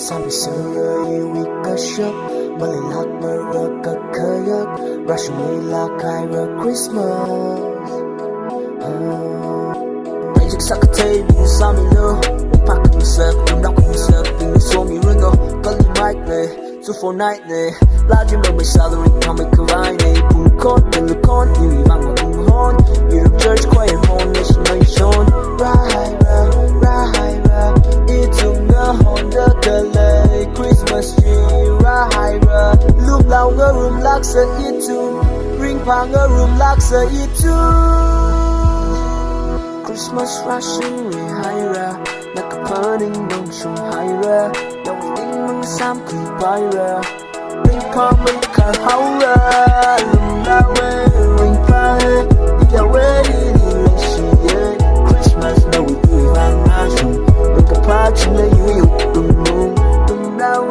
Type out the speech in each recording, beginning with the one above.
Sampai seri kasyap Melilak mereka kayak Rasha melak kaira Christmas Magic sakatay Bini sami lo Pakai musik Dumdak musik Bini suami ringo Kali mic le Sufo night le Lagi may salary Kami kawai ne Pungkot Nilukon Iwi vang matunghon Europe church choir hon Nation nation Rahira Rahira Itu nga Honda Kalay Christmas tree Rahira Lum lao nga room laksa itu Ring pa nga room laksa itu Christmas rushing Rahira Nakapaning nung siyong Hira Nawiling mga samkay Byra Ring pa may kahaura Lum lao ring pa Iyawe Ilang siya Christmas na wili Rang rasyong Nagkapagsin na yung tumong Lum lao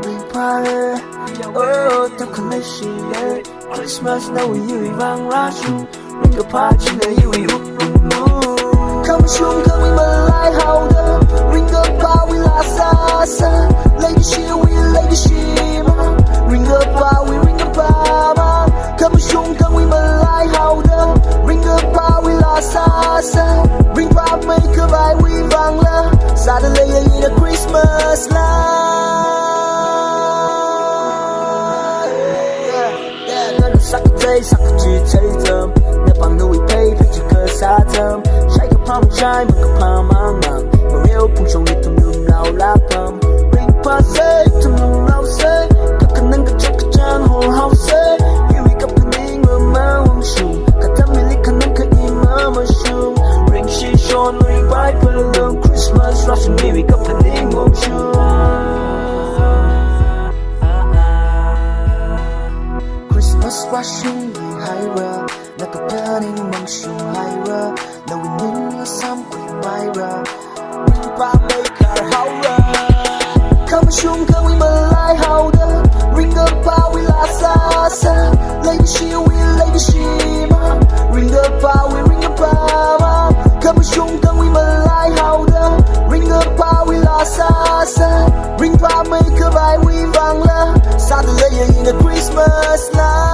ring pa Oh, takalay siya Christmas na wili Rang rasyong Nagkapagsin na yung tumong 看不凶，看为们来好的，ring个巴为拉萨萨，lady she we lady she 嘛，ring个巴为 ring个巴嘛，看不凶，看为们来好的，ring个巴为拉萨萨，ring 巴每个白为忘了，撒的泪也一个 Christmas 啦。那个撒个嘴，撒个句吹着，那帮奴为陪陪着个撒着。Pam chai mang kapam mang mang Mareo pung chong itum num lao lapam Ring pa say itum num lao say Kakanang kachak kachang hong hao say Yui kap kaning mamang wang shung Katamili kanang ka imama shung Ring shi shon ring bai palung Christmas rushing yui kap kaning wang shung Christmas rushing yui haira Nakapaning wang shung haira Nawinin Sam queen Myra Ring pa may car haura Kama shung ka we malay hauda Ring up pa we la sa sa Lady she we lady she ma Ring up pa we ring up pa ma Kama shung ka we malay hauda Ring up pa we la sa sa Ring pa may ka bay we vang la Sa the lay in a Christmas light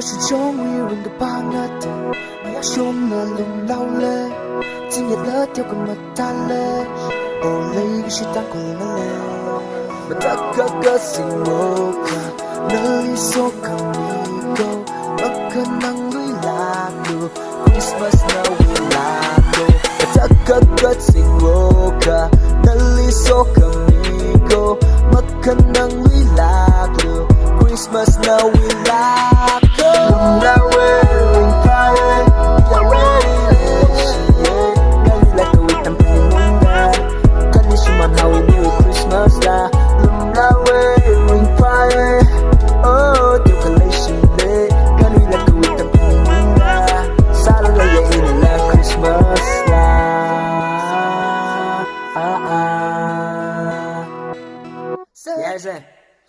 She show me ring the bang at Maya show na lung lao le Chính nhật lỡ theo con mặt ta le Oh lady she đang còn lên le Mà ta cả cả sinh mô cả Nơi số kamigo Mà cả năng lưới lạc đồ Christmas now we lạc đồ Mà ta cả cả sinh mô cả Nơi số kamigo Mà cả năng lưới